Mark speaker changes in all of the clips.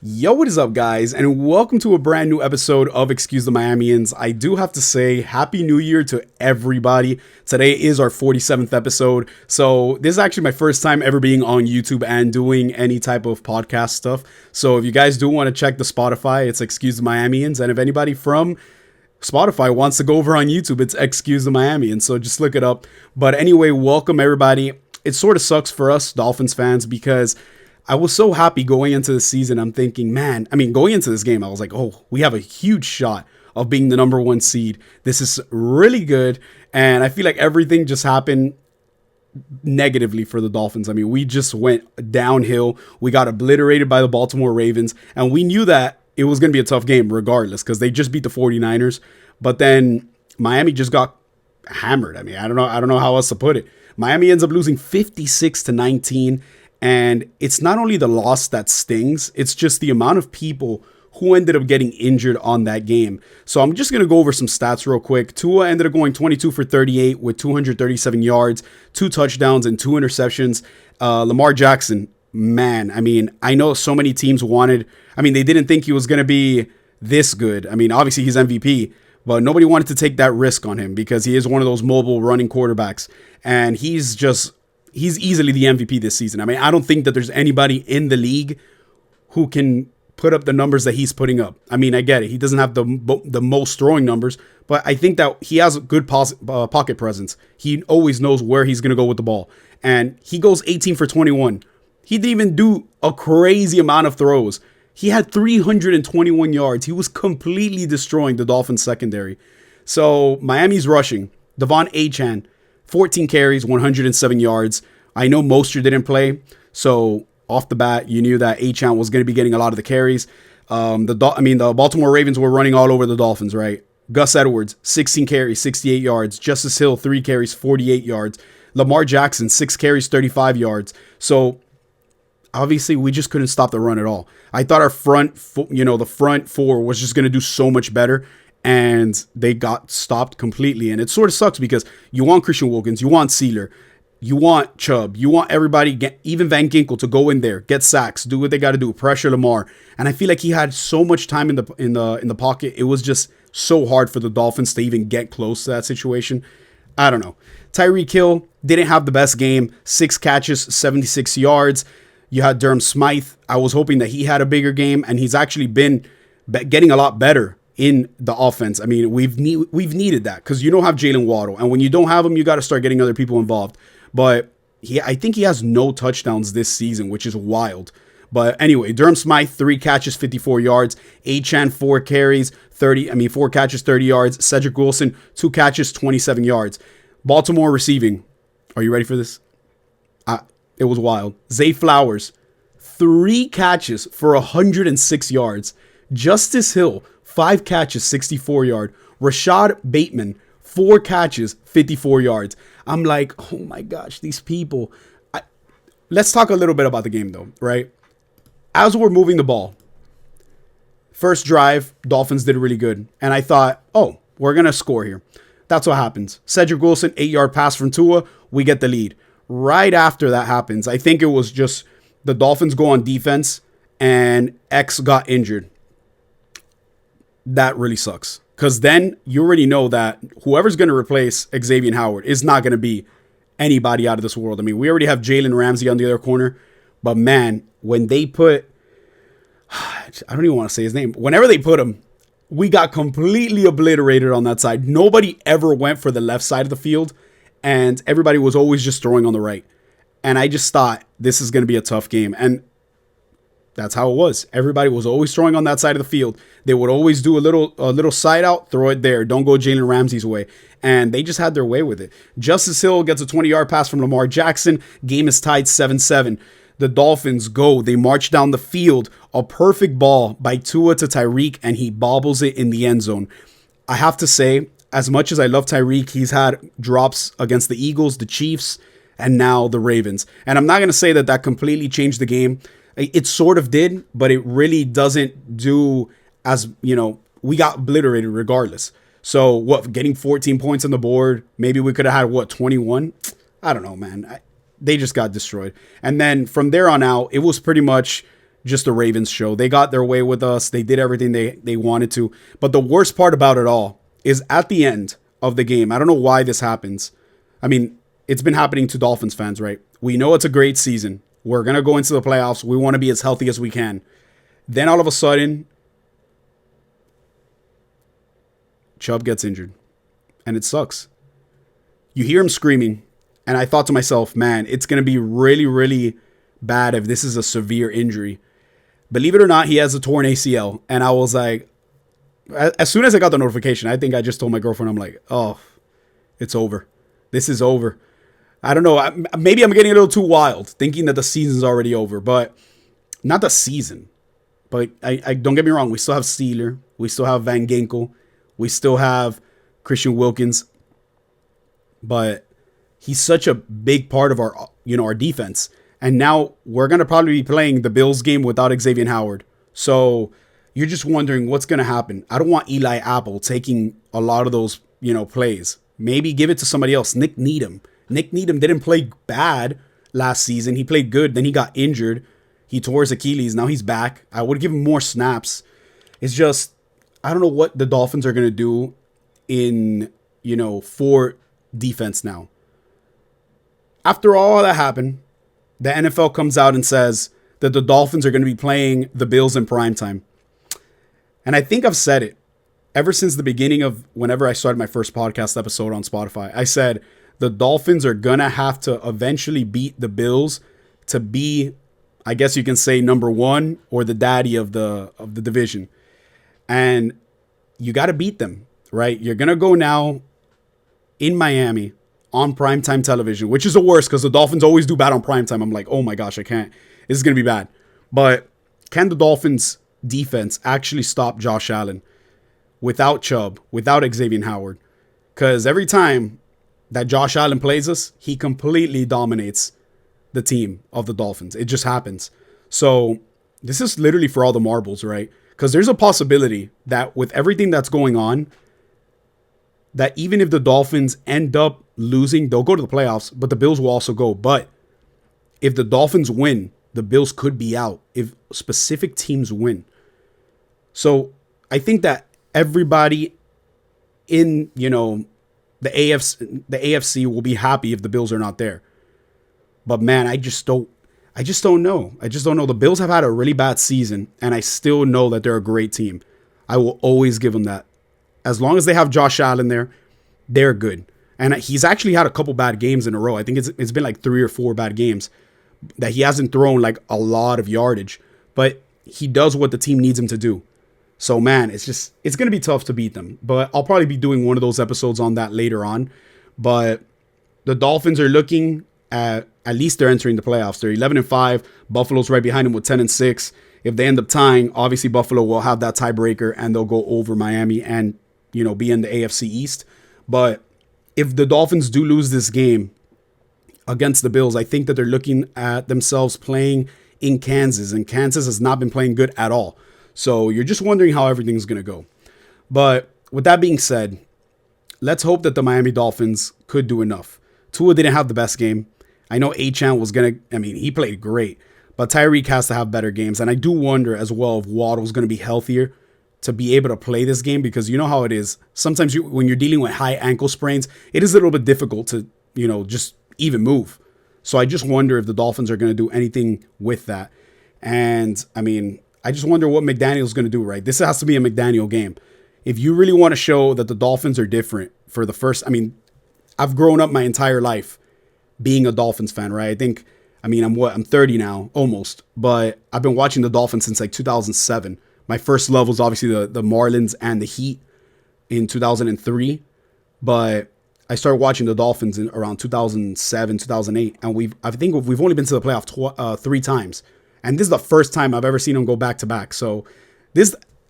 Speaker 1: Yo, what is up, guys, and welcome to a brand new episode of Excuse The Miamians. I do have to say Happy New Year to everybody. Today is our 47th episode, so this is actually my first time ever being on YouTube and doing any type of podcast stuff. So if you guys do want to check the Spotify, it's Excuse The Miamians, and if anybody from Spotify wants to go over on YouTube, it's Excuse The Miamians, so just look it up. But anyway, welcome everybody. It sort of sucks for us Dolphins fans because I was so happy going into the season. I'm thinking, going into this game, I was like, oh, we have a huge shot of being the number one seed. This is really good. And I feel like everything just happened negatively for the Dolphins. I mean, we just went downhill. We got obliterated by the Baltimore Ravens. And we knew that it was going to be a tough game regardless because they just beat the 49ers. But then Miami just got hammered. I mean, I don't know how else to put it. Miami ends up losing 56-19. And it's not only the loss that stings, it's just the amount of people who ended up getting injured on that game. So I'm just going to go over some stats real quick. Tua ended up going 22 for 38 with 237 yards, 2 touchdowns, and 2 interceptions. Lamar Jackson, man, I mean, I know so many teams they didn't think he was going to be this good. I mean, obviously he's MVP, but nobody wanted to take that risk on him because he is one of those mobile running quarterbacks. And he's easily the MVP this season. I mean, I don't think that there's anybody in the league who can put up the numbers that he's putting up. I mean, I get it. He doesn't have the most throwing numbers, but I think that he has a good pocket presence. He always knows where he's going to go with the ball. And he goes 18 for 21. He didn't even do a crazy amount of throws. He had 321 yards. He was completely destroying the Dolphins secondary. So Miami's rushing. Devon Achane, 14 carries, 107 yards. I know Mostert didn't play, so off the bat, you knew that Achane was going to be getting a lot of the carries. The Baltimore Ravens were running all over the Dolphins, right? Gus Edwards, 16 carries, 68 yards. Justice Hill, 3 carries, 48 yards. Lamar Jackson, 6 carries, 35 yards. So obviously, we just couldn't stop the run at all. I thought our front four was just going to do so much better. And they got stopped completely. And it sort of sucks because you want Christian Wilkins, you want Sealer, you want Chubb, you want everybody, even Van Ginkel, to go in there, get sacks, do what they got to do, pressure Lamar. And I feel like he had so much time in the pocket. It was just so hard for the Dolphins to even get close to that situation. I don't know. Tyreek Hill didn't have the best game. 6 catches, 76 yards. You had Durham Smythe. I was hoping that he had a bigger game, and he's actually been getting a lot better in the offense. I mean, we've needed that because you don't have Jalen Waddle, and when you don't have him, you got to start getting other people involved. But I think he has no touchdowns this season, which is wild. But anyway, Durham Smythe, 3 catches, 54 yards. Achane, 4 catches, 30 yards. Cedric Wilson, 2 catches, 27 yards. Baltimore receiving. Are you ready for this? It was wild. Zay Flowers, 3 catches for 106 yards. Justice Hill, 5 catches, 64 yards. Rashad Bateman, 4 catches, 54 yards. I'm like, oh my gosh, these people. Let's talk a little bit about the game, though, right? As we're moving the ball, first drive, Dolphins did really good. And I thought, oh, we're going to score here. That's what happens. Cedric Wilson, 8-yard pass from Tua. We get the lead. Right after that happens, I think it was just the Dolphins go on defense and X got injured. That really sucks. Because then you already know that whoever's going to replace Xavier Howard is not going to be anybody out of this world. I mean, we already have Jalen Ramsey on the other corner. But man, when they put, I don't even want to say his name. Whenever they put him, we got completely obliterated on that side. Nobody ever went for the left side of the field. And everybody was always just throwing on the right. And I just thought this is going to be a tough game. And that's how it was. Everybody was always throwing on that side of the field. They would always do a little side out, throw it there. Don't go Jalen Ramsey's way. And they just had their way with it. Justice Hill gets a 20-yard pass from Lamar Jackson. Game is tied 7-7. The Dolphins go. They march down the field. A perfect ball by Tua to Tyreek, and he bobbles it in the end zone. I have to say, as much as I love Tyreek, he's had drops against the Eagles, the Chiefs, and now the Ravens. And I'm not going to say that completely changed the game. It sort of did, but it really doesn't do as, we got obliterated regardless. So getting 14 points on the board, maybe we could have had 21? I don't know, man. They just got destroyed. And then from there on out, it was pretty much just the Ravens show. They got their way with us. They did everything they wanted to. But the worst part about it all is at the end of the game. I don't know why this happens. I mean, it's been happening to Dolphins fans, right? We know it's a great season. We're going to go into the playoffs. We want to be as healthy as we can. Then all of a sudden, Chubb gets injured. And it sucks. You hear him screaming. And I thought to myself, man, it's going to be really, really bad if this is a severe injury. Believe it or not, he has a torn ACL. And I was like, as soon as I got the notification, I think I just told my girlfriend, I'm like, oh, it's over. This is over. I don't know. Maybe I'm getting a little too wild thinking that the season's already over, but not the season. But I don't get me wrong. We still have Steeler. We still have Van Ginkel. We still have Christian Wilkins. But he's such a big part of our defense. And now we're going to probably be playing the Bills game without Xavier Howard. So you're just wondering what's going to happen. I don't want Eli Apple taking a lot of those, plays. Maybe give it to somebody else. Nick Needham. Nick Needham didn't play bad last season. He played good. Then he got injured. He tore his Achilles. Now he's back. I would give him more snaps. It's just, I don't know what the Dolphins are going to do in, for defense now. After all that happened, the NFL comes out and says that the Dolphins are going to be playing the Bills in primetime. And I think I've said it ever since the beginning of whenever I started my first podcast episode on Spotify. I said the Dolphins are going to have to eventually beat the Bills to be, I guess you can say, number one or the daddy of the division. And you got to beat them, right? You're going to go now in Miami on primetime television, which is the worst because the Dolphins always do bad on primetime. I'm like, oh my gosh, I can't. This is going to be bad. But can the Dolphins defense actually stop Josh Allen without Chubb, without Xavier Howard? Because every time that Josh Allen plays us, he completely dominates the team of the Dolphins. It just happens. So this is literally for all the marbles, right? Because there's a possibility that with everything that's going on, that even if the Dolphins end up losing, they'll go to the playoffs, but the Bills will also go. But if the Dolphins win, the Bills could be out if specific teams win. So I think that everybody in, the AFC will be happy if the Bills are not there. But man, I just don't know. The Bills have had a really bad season, and I still know that they're a great team. I will always give them that. As long as they have Josh Allen there, they're good. And he's actually had a couple bad games in a row. I think it's been like 3 or 4 bad games that he hasn't thrown like a lot of yardage, but he does what the team needs him to do. So man, it's going to be tough to beat them, but I'll probably be doing one of those episodes on that later on. But the Dolphins are looking at least they're entering the playoffs. They're 11-5. Buffalo's right behind them with 10-6. If they end up tying, obviously Buffalo will have that tiebreaker and they'll go over Miami and, be in the AFC East. But if the Dolphins do lose this game against the Bills, I think that they're looking at themselves playing in Kansas, and Kansas has not been playing good at all. So you're just wondering how everything's going to go. But with that being said, let's hope that the Miami Dolphins could do enough. Tua didn't have the best game. I know Achane was he played great, but Tyreek has to have better games. And I do wonder as well if Waddle's going to be healthier to be able to play this game, because you know how it is. Sometimes when you're dealing with high ankle sprains, it is a little bit difficult to, just even move. So I just wonder if the Dolphins are going to do anything with that. And I just wonder what McDaniel's going to do, right? This has to be a McDaniel game. If you really want to show that the Dolphins are different for the first, I've grown up my entire life being a Dolphins fan, right? I'm 30 now, almost, but I've been watching the Dolphins since like 2007. My first love was obviously the Marlins and the Heat in 2003, but I started watching the Dolphins in around 2007, 2008, and I think we've only been to the playoff 3 times, and this is the first time I've ever seen them go back to back. So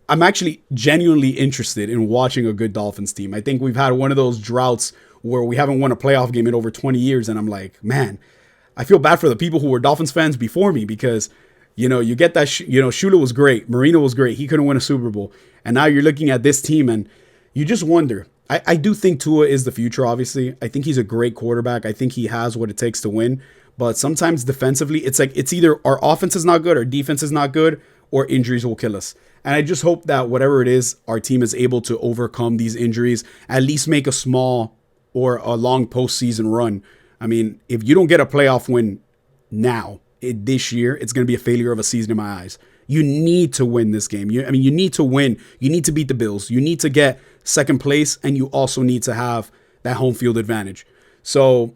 Speaker 1: I'm actually genuinely interested in watching a good Dolphins team. I think we've had one of those droughts where we haven't won a playoff game in over 20 years, and I'm like, man, I feel bad for the people who were Dolphins fans before me, because you get that, Shula was great. Marino was great. He couldn't win a Super Bowl. And now you're looking at this team and you just wonder. I do think Tua is the future, obviously. I think he's a great quarterback. I think he has what it takes to win. But sometimes defensively, it's like it's either our offense is not good, our defense is not good, or injuries will kill us. And I just hope that whatever it is, our team is able to overcome these injuries, at least make a small or a long postseason run. I mean, if you don't get a playoff win now, this year, it's going to be a failure of a season in my eyes. You need to win this game. You need to win. You need to beat the Bills. You need to get second place, and you also need to have that home field advantage. So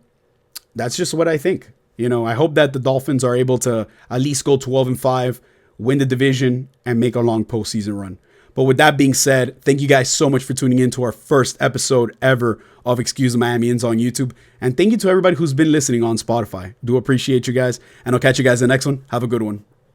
Speaker 1: that's just what I think. I hope that the Dolphins are able to at least go 12-5, win the division, and make a long postseason run. But with that being said, thank you guys so much for tuning in to our first episode ever of Excuse The Miamians on YouTube. And thank you to everybody who's been listening on Spotify. Do appreciate you guys. And I'll catch you guys in the next one. Have a good one.